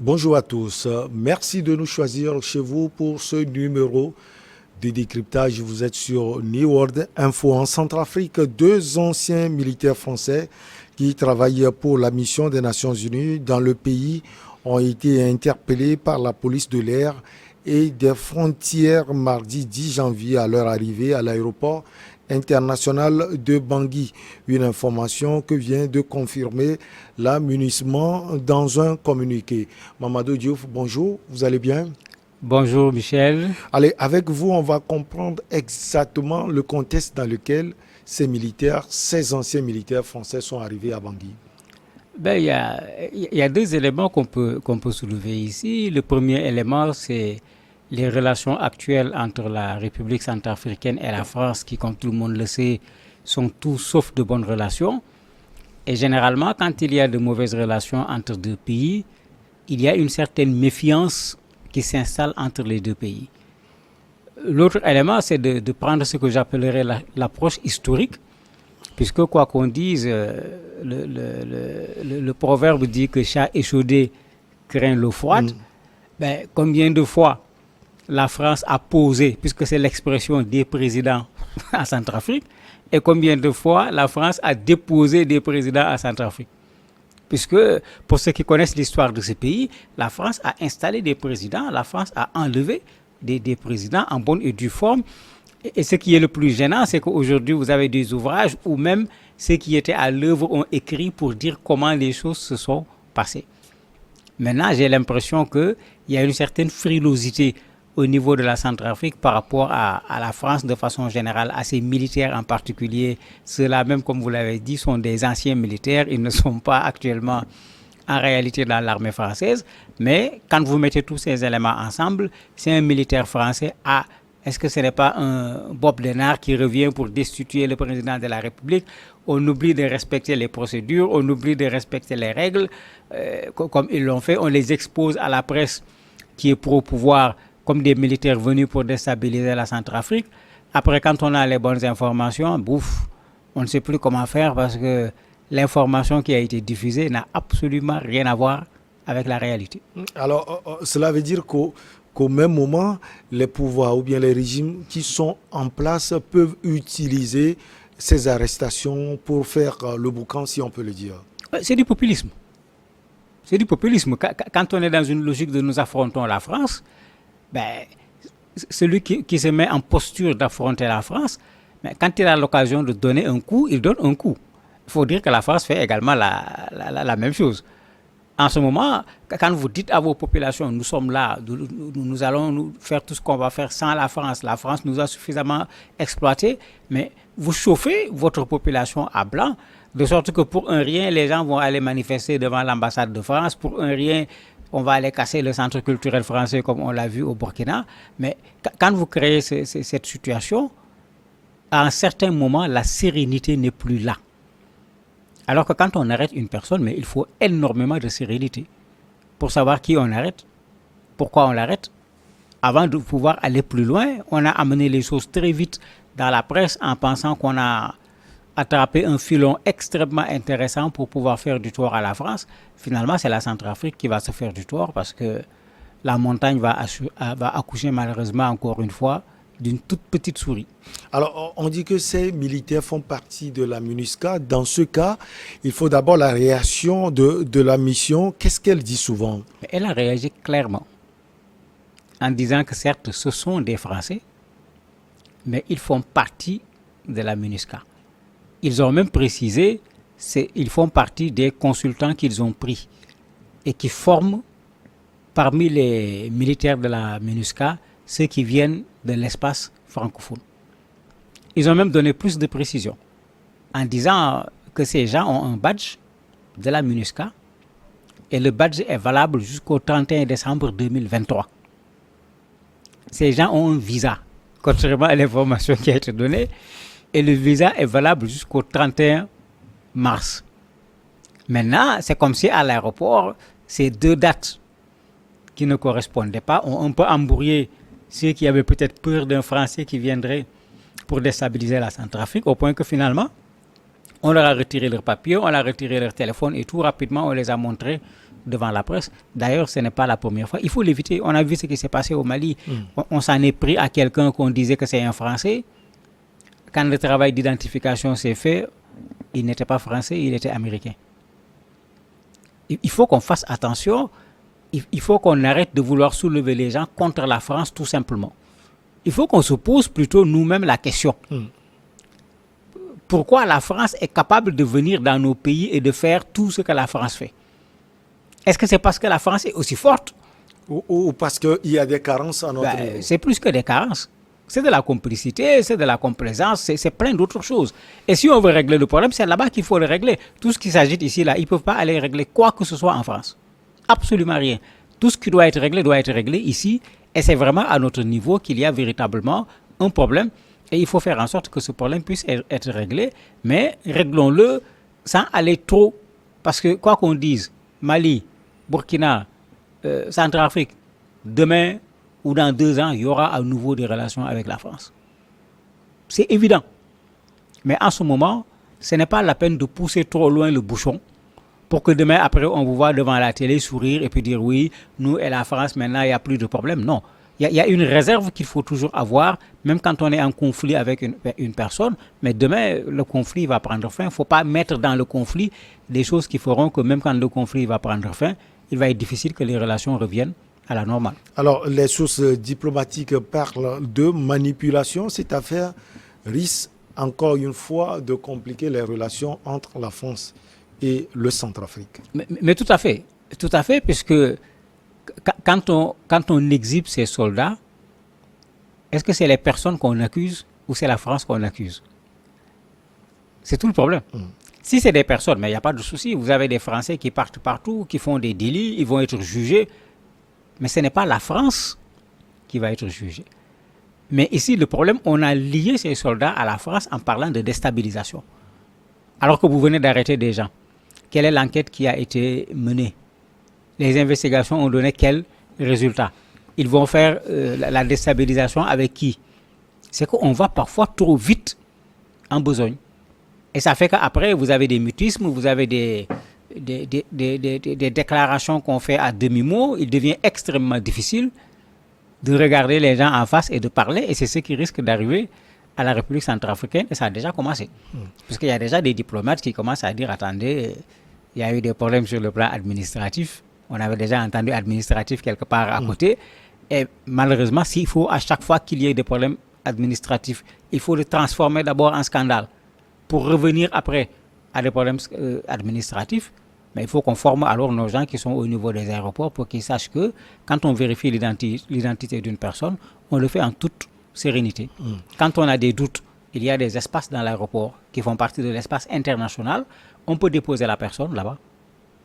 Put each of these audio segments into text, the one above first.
Bonjour à tous. Merci de nous choisir chez vous pour ce numéro de décryptage. Vous êtes sur New World Info en Centrafrique. Deux anciens militaires français qui travaillent pour la mission des Nations Unies dans le pays ont été interpellés par la police de l'air et des frontières mardi 10 janvier à leur arrivée à l'aéroport international de Bangui. Une information que vient de confirmer la MINUSMA dans un communiqué. Mamadou Diouf, bonjour, vous allez bien? Bonjour Michel. Allez, avec vous, on va comprendre exactement le contexte dans lequel ces anciens militaires français sont arrivés à Bangui. Il y a deux éléments qu'on peut soulever ici. Le premier élément, c'est les relations actuelles entre la République centrafricaine et la France, qui, comme tout le monde le sait, sont tout sauf de bonnes relations. Et généralement, quand il y a de mauvaises relations entre deux pays, il y a une certaine méfiance qui s'installe entre les deux pays. L'autre élément, c'est de prendre ce que j'appellerais l'approche historique, puisque quoi qu'on dise, le proverbe dit que chat échaudé craint l'eau froide. Combien de fois la France a posé, puisque c'est l'expression des présidents en Centrafrique, et combien de fois la France a déposé des présidents en Centrafrique. Puisque, pour ceux qui connaissent l'histoire de ce pays, la France a installé des présidents, la France a enlevé des présidents en bonne et due forme. Et ce qui est le plus gênant, c'est qu'aujourd'hui, vous avez des ouvrages où même ceux qui étaient à l'œuvre ont écrit pour dire comment les choses se sont passées. Maintenant, j'ai l'impression qu'il y a une certaine frilosité au niveau de la Centrafrique par rapport à la France de façon générale, à ses militaires en particulier. Ceux-là, même comme vous l'avez dit, sont des anciens militaires. Ils ne sont pas actuellement en réalité dans l'armée française. Mais quand vous mettez tous ces éléments ensemble, c'est un militaire français à... Est-ce que ce n'est pas un Bob Denard qui revient pour destituer le président de la République? On oublie de respecter les procédures, on oublie de respecter les règles. Comme ils l'ont fait, on les expose à la presse qui est pro-pouvoir comme des militaires venus pour déstabiliser la Centrafrique. Après, quand on a les bonnes informations, on ne sait plus comment faire parce que l'information qui a été diffusée n'a absolument rien à voir avec la réalité. Alors, cela veut dire qu'au même moment, les pouvoirs ou bien les régimes qui sont en place peuvent utiliser ces arrestations pour faire le boucan, si on peut le dire. C'est du populisme. C'est du populisme. Quand on est dans une logique de nous affrontons la France, celui qui se met en posture d'affronter la France, quand il a l'occasion de donner un coup, il donne un coup. Il faut dire que la France fait également la même chose. En ce moment, quand vous dites à vos populations, nous sommes là, nous allons faire tout ce qu'on va faire sans la France nous a suffisamment exploités, mais vous chauffez votre population à blanc, de sorte que pour un rien, les gens vont aller manifester devant l'ambassade de France, pour un rien, on va aller casser le centre culturel français comme on l'a vu au Burkina. Mais quand vous créez cette situation, à un certain moment, la sérénité n'est plus là. Alors que quand on arrête une personne, mais il faut énormément de sérénité pour savoir qui on arrête, pourquoi on l'arrête. Avant de pouvoir aller plus loin, on a amené les choses très vite dans la presse en pensant qu'on a attrapé un filon extrêmement intéressant pour pouvoir faire du tort à la France. Finalement, c'est la Centrafrique qui va se faire du tort parce que la montagne va accoucher malheureusement encore une fois d'une toute petite souris. Alors, on dit que ces militaires font partie de la MINUSCA. Dans ce cas, il faut d'abord la réaction de la mission. Qu'est-ce qu'elle dit souvent? Elle a réagi clairement en disant que certes, ce sont des Français, mais ils font partie de la MINUSCA. Ils ont même précisé qu'ils font partie des consultants qu'ils ont pris et qui forment parmi les militaires de la MINUSCA ceux qui viennent de l'espace francophone. Ils ont même donné plus de précision en disant que ces gens ont un badge de la MINUSCA et le badge est valable jusqu'au 31 décembre 2023. Ces gens ont un visa, contrairement à l'information qui a été donnée, et le visa est valable jusqu'au 31 mars. Maintenant, c'est comme si à l'aéroport, ces deux dates qui ne correspondaient pas ont un peu embrouillé ceux qui avaient peut-être peur d'un Français qui viendrait pour déstabiliser la Centrafrique, au point que finalement, on leur a retiré leurs papiers, on leur a retiré leur téléphone et tout rapidement, on les a montrés devant la presse. D'ailleurs, ce n'est pas la première fois. Il faut l'éviter. On a vu ce qui s'est passé au Mali. On s'en est pris à quelqu'un qu'on disait que c'est un Français. Quand le travail d'identification s'est fait, il n'était pas français, il était américain. Il faut qu'on fasse attention. Il faut qu'on arrête de vouloir soulever les gens contre la France, tout simplement. Il faut qu'on se pose plutôt nous-mêmes la question. Pourquoi la France est capable de venir dans nos pays et de faire tout ce que la France fait? Est-ce que c'est parce que la France est aussi forte? Ou parce qu'il y a des carences à notre niveau? C'est plus que des carences. C'est de la complicité, c'est de la complaisance, c'est plein d'autres choses. Et si on veut régler le problème, c'est là-bas qu'il faut le régler. Tout ce qui s'agite ici, là, ils ne peuvent pas aller régler quoi que ce soit en France. Absolument rien. Tout ce qui doit être réglé ici. Et c'est vraiment à notre niveau qu'il y a véritablement un problème. Et il faut faire en sorte que ce problème puisse être réglé. Mais réglons-le sans aller trop. Parce que quoi qu'on dise, Mali, Burkina, Centrafrique, demain ou dans 2 ans, il y aura à nouveau des relations avec la France. C'est évident. Mais en ce moment, ce n'est pas la peine de pousser trop loin le bouchon pour que demain, après, on vous voit devant la télé sourire et puis dire oui, nous et la France, maintenant, il n'y a plus de problème. Non. Il y a une réserve qu'il faut toujours avoir, même quand on est en conflit avec une personne. Mais demain, le conflit va prendre fin. Il ne faut pas mettre dans le conflit des choses qui feront que même quand le conflit va prendre fin, il va être difficile que les relations reviennent à la normale. Alors, les sources diplomatiques parlent de manipulation. Cette affaire risque encore une fois de compliquer les relations entre la France et le Centrafrique. Mais tout à fait, puisque quand on exhibe ces soldats, est-ce que c'est les personnes qu'on accuse ou c'est la France qu'on accuse? C'est tout le problème. Si c'est des personnes, mais il n'y a pas de souci. Vous avez des Français qui partent partout, qui font des délits, ils vont être jugés. Mais ce n'est pas la France qui va être jugée. Mais ici, le problème, on a lié ces soldats à la France en parlant de déstabilisation. Alors que vous venez d'arrêter des gens. Quelle est l'enquête qui a été menée? Les investigations ont donné quels résultats? Ils vont faire la déstabilisation avec qui? C'est qu'on va parfois trop vite en besogne. Et ça fait qu'après, vous avez des mutismes, vous avez des déclarations qu'on fait à demi-mot. Il devient extrêmement difficile de regarder les gens en face et de parler. Et c'est ce qui risque d'arriver à la République centrafricaine. Et ça a déjà commencé. Parce qu'il y a déjà des diplomates qui commencent à dire, attendez, il y a eu des problèmes sur le plan administratif. On avait déjà entendu administratif quelque part à côté. Et malheureusement, s'il faut à chaque fois qu'il y ait des problèmes administratifs, il faut le transformer d'abord en scandale pour revenir après à des problèmes administratifs. Mais il faut qu'on forme alors nos gens qui sont au niveau des aéroports pour qu'ils sachent que quand on vérifie l'identité d'une personne, on le fait en toute sérénité. Quand on a des doutes, il y a des espaces dans l'aéroport qui font partie de l'espace international. On peut déposer la personne là-bas,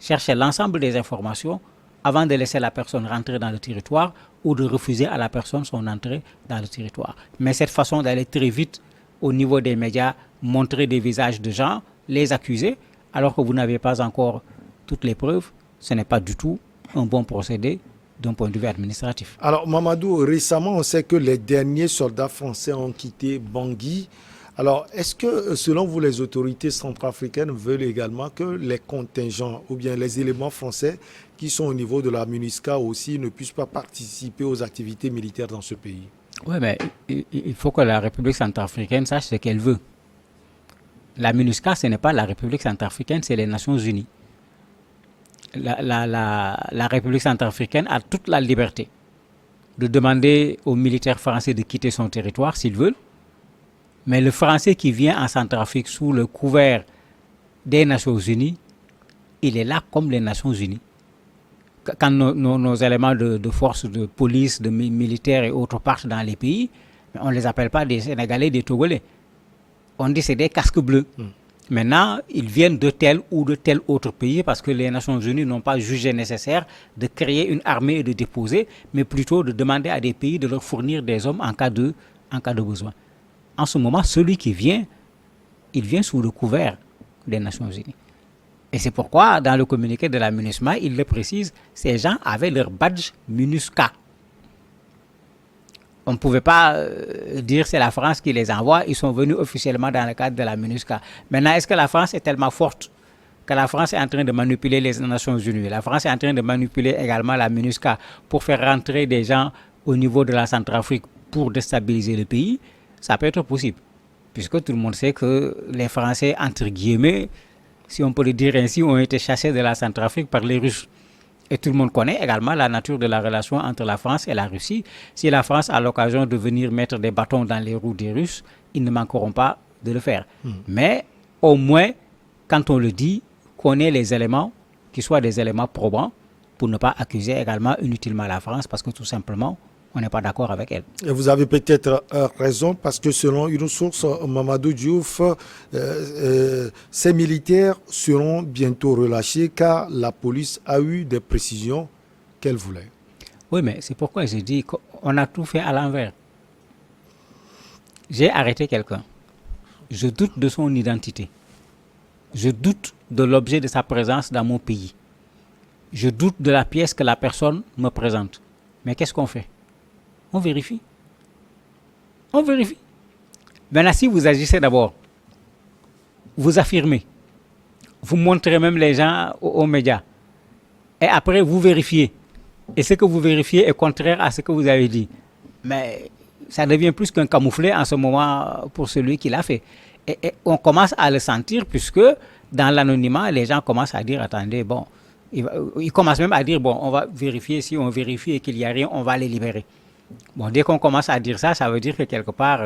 chercher l'ensemble des informations avant de laisser la personne rentrer dans le territoire ou de refuser à la personne son entrée dans le territoire. Mais cette façon d'aller très vite au niveau des médias, montrer des visages de gens, les accuser, alors que vous n'avez pas encore toutes les preuves, ce n'est pas du tout un bon procédé d'un point de vue administratif. Alors Mamadou, récemment on sait que les derniers soldats français ont quitté Bangui. Alors est-ce que selon vous les autorités centrafricaines veulent également que les contingents ou bien les éléments français qui sont au niveau de la MINUSCA aussi ne puissent pas participer aux activités militaires dans ce pays? Oui, mais il faut que la République centrafricaine sache ce qu'elle veut. La MINUSCA, ce n'est pas la République centrafricaine, c'est les Nations Unies. La République centrafricaine a toute la liberté de demander aux militaires français de quitter son territoire s'ils veulent. Mais le Français qui vient en Centrafrique sous le couvert des Nations Unies, il est là comme les Nations Unies. Quand nos éléments de force, de police, de militaires et autres partent dans les pays, on ne les appelle pas des Sénégalais, des Togolais. On dit c'est des casques bleus. Maintenant, ils viennent de tel ou de tel autre pays parce que les Nations Unies n'ont pas jugé nécessaire de créer une armée et de déposer, mais plutôt de demander à des pays de leur fournir des hommes en cas de besoin. En ce moment, celui qui vient, il vient sous le couvert des Nations Unies. Et c'est pourquoi, dans le communiqué de la MINUSMA, il le précise, ces gens avaient leur badge MINUSCA. On ne pouvait pas dire c'est la France qui les envoie, ils sont venus officiellement dans le cadre de la MINUSCA. Maintenant, est-ce que la France est tellement forte que la France est en train de manipuler les Nations Unies. La France est en train de manipuler également la MINUSCA pour faire rentrer des gens au niveau de la Centrafrique pour déstabiliser le pays, ça peut être possible. Puisque tout le monde sait que les Français, entre guillemets, si on peut le dire ainsi, ont été chassés de la Centrafrique par les Russes. Et tout le monde connaît également la nature de la relation entre la France et la Russie. Si la France a l'occasion de venir mettre des bâtons dans les roues des Russes, ils ne manqueront pas de le faire. Mais au moins, quand on le dit, qu'on ait les éléments, qui soient des éléments probants, pour ne pas accuser également inutilement la France, parce que tout simplement, on n'est pas d'accord avec elle. Et vous avez peut-être raison, parce que selon une source, Mamadou Diouf, ces militaires seront bientôt relâchés car la police a eu des précisions qu'elle voulait. Oui, mais c'est pourquoi j'ai dit qu'on a tout fait à l'envers. J'ai arrêté quelqu'un. Je doute de son identité. Je doute de l'objet de sa présence dans mon pays. Je doute de la pièce que la personne me présente. Mais qu'est-ce qu'on fait? On vérifie. On vérifie. Maintenant, si vous agissez d'abord, vous affirmez, vous montrez même les gens aux médias, et après vous vérifiez, et ce que vous vérifiez est contraire à ce que vous avez dit, mais ça devient plus qu'un camouflet en ce moment pour celui qui l'a fait. Et on commence à le sentir, puisque dans l'anonymat, les gens commencent à dire, attendez, bon, ils commencent même à dire, bon, on va vérifier, si on vérifie et qu'il n'y a rien, on va les libérer. Bon, dès qu'on commence à dire ça, ça veut dire que quelque part,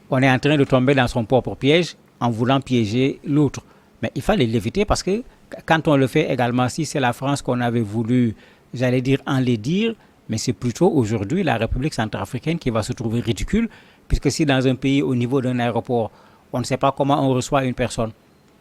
on est en train de tomber dans son propre piège en voulant piéger l'autre. Mais il fallait l'éviter parce que quand on le fait également, si c'est la France qu'on avait voulu, j'allais dire, enlaidir, mais c'est plutôt aujourd'hui la République centrafricaine qui va se trouver ridicule, puisque si dans un pays, au niveau d'un aéroport, on ne sait pas comment on reçoit une personne,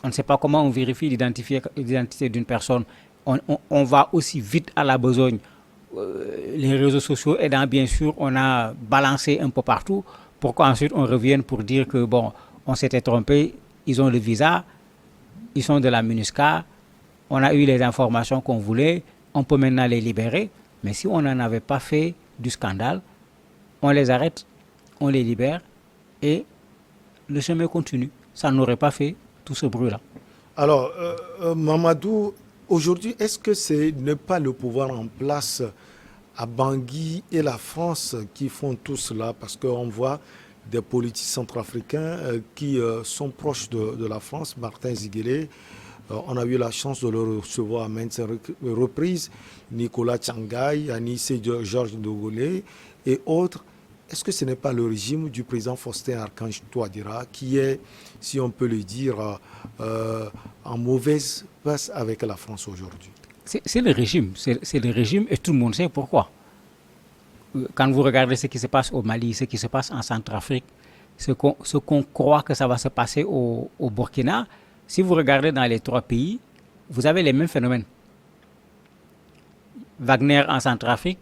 on ne sait pas comment on vérifie l'identité d'une personne, on va aussi vite à la besogne. Les réseaux sociaux aidant, bien sûr, on a balancé un peu partout pour qu'ensuite on revienne pour dire que bon, on s'était trompé, ils ont le visa, ils sont de la MINUSCA, on a eu les informations qu'on voulait, on peut maintenant les libérer. Mais si on n'en avait pas fait du scandale, on les arrête, on les libère et le chemin continue. Ça n'aurait pas fait tout ce bruit-là. Alors, Mamadou, aujourd'hui, est-ce que ce n'est pas le pouvoir en place à Bangui et la France qui font tout cela? Parce qu'on voit des politiques centrafricains qui sont proches de la France. Martin Ziguélé, on a eu la chance de le recevoir à maintes reprises. Nicolas Tchangay, Anissé Georges Ndogolé et autres. Est-ce que ce n'est pas le régime du président Faustin Archange Touadéra qui est, si on peut le dire, en mauvaise passe avec la France aujourd'hui? C'est le régime, c'est le régime et tout le monde sait pourquoi. Quand vous regardez ce qui se passe au Mali, ce qui se passe en Centrafrique, ce qu'on croit que ça va se passer au Burkina, si vous regardez dans les trois pays, vous avez les mêmes phénomènes. Wagner en Centrafrique,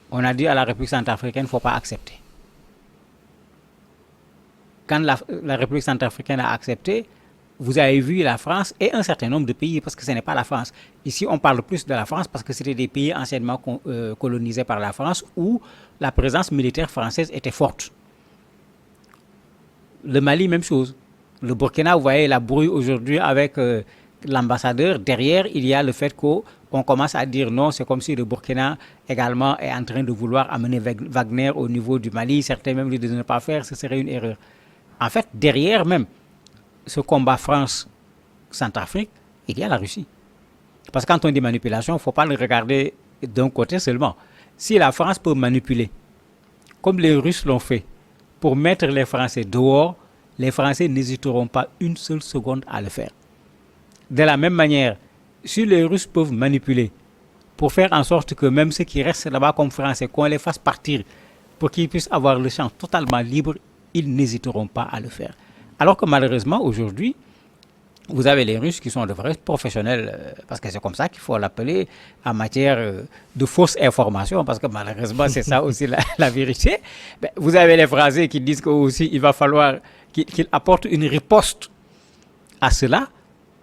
on a dit à la République centrafricaine, il ne faut pas accepter. Quand la République centrafricaine a accepté, vous avez vu la France et un certain nombre de pays, parce que ce n'est pas la France. Ici, on parle plus de la France parce que c'était des pays anciennement colonisés par la France où la présence militaire française était forte. Le Mali, même chose. Le Burkina, vous voyez la brouille aujourd'hui avec l'ambassadeur. Derrière, il y a le fait qu'on commence à dire non, c'est comme si le Burkina également est en train de vouloir amener Wagner au niveau du Mali. Certains même disent de ne pas faire, ce serait une erreur. En fait, derrière même ce combat France-Centrafrique, il y a la Russie. Parce que quand on dit manipulation, il ne faut pas le regarder d'un côté seulement. Si la France peut manipuler, comme les Russes l'ont fait, pour mettre les Français dehors, les Français n'hésiteront pas une seule seconde à le faire. De la même manière, si les Russes peuvent manipuler pour faire en sorte que même ceux qui restent là-bas comme Français, qu'on les fasse partir pour qu'ils puissent avoir le champ totalement libre, ils n'hésiteront pas à le faire. Alors que malheureusement, aujourd'hui, vous avez les Russes qui sont de vrais professionnels, parce que c'est comme ça qu'il faut l'appeler en matière de fausses informations, parce que malheureusement, c'est ça aussi la vérité. Ben, vous avez les Français qui disent qu'aussi, il va falloir qu'ils apportent une riposte à cela,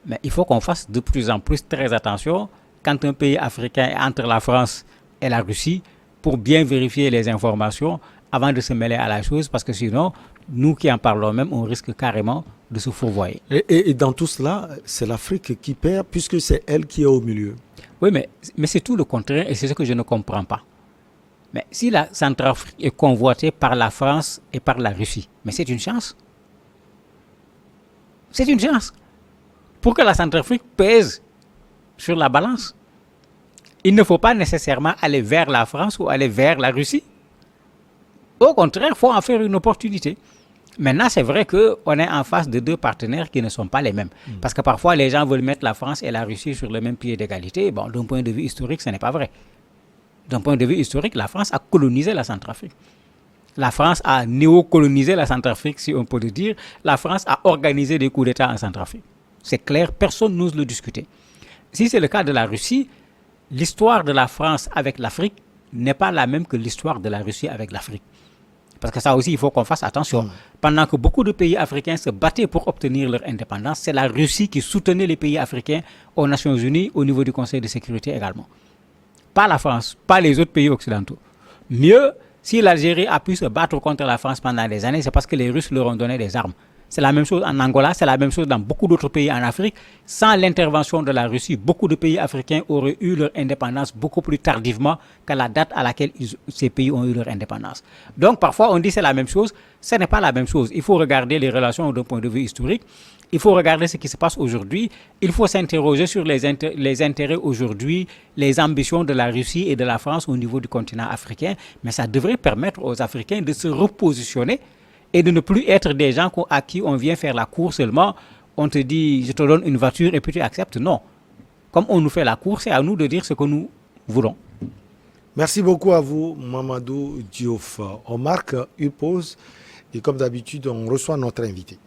mais il faut qu'on fasse de plus en plus très attention quand un pays africain est entre la France et la Russie pour bien vérifier les informations avant de se mêler à la chose, parce que sinon, nous qui en parlons même, on risque carrément de se fourvoyer. Et dans tout cela, c'est l'Afrique qui perd puisque c'est elle qui est au milieu. Oui, mais c'est tout le contraire et c'est ce que je ne comprends pas. Mais si la Centrafrique est convoitée par la France et par la Russie, mais c'est une chance. C'est une chance. Pour que la Centrafrique pèse sur la balance, il ne faut pas nécessairement aller vers la France ou aller vers la Russie. Au contraire, il faut en faire une opportunité. Maintenant, c'est vrai qu'on est en face de deux partenaires qui ne sont pas les mêmes. Parce que parfois, les gens veulent mettre la France et la Russie sur le même pied d'égalité. Bon, d'un point de vue historique, ce n'est pas vrai. D'un point de vue historique, la France a colonisé la Centrafrique. La France a néocolonisé la Centrafrique, si on peut le dire. La France a organisé des coups d'État en Centrafrique. C'est clair, personne n'ose le discuter. Si c'est le cas de la Russie, l'histoire de la France avec l'Afrique n'est pas la même que l'histoire de la Russie avec l'Afrique. Parce que ça aussi, il faut qu'on fasse attention. Pendant que beaucoup de pays africains se battaient pour obtenir leur indépendance, c'est la Russie qui soutenait les pays africains aux Nations Unies, au niveau du Conseil de sécurité également. Pas la France, pas les autres pays occidentaux. Mieux, si l'Algérie a pu se battre contre la France pendant des années, c'est parce que les Russes leur ont donné des armes. C'est la même chose en Angola, c'est la même chose dans beaucoup d'autres pays en Afrique. Sans l'intervention de la Russie, beaucoup de pays africains auraient eu leur indépendance beaucoup plus tardivement qu'à la date à laquelle ces pays ont eu leur indépendance. Donc parfois on dit c'est la même chose, ce n'est pas la même chose. Il faut regarder les relations d'un point de vue historique, il faut regarder ce qui se passe aujourd'hui, il faut s'interroger sur les intérêts aujourd'hui, les ambitions de la Russie et de la France au niveau du continent africain, mais ça devrait permettre aux Africains de se repositionner et de ne plus être des gens à qui on vient faire la cour seulement. On te dit, je te donne une voiture et puis tu acceptes. Non. Comme on nous fait la cour, c'est à nous de dire ce que nous voulons. Merci beaucoup à vous, Mamadou Diouf. On marque une pause et comme d'habitude, on reçoit notre invité.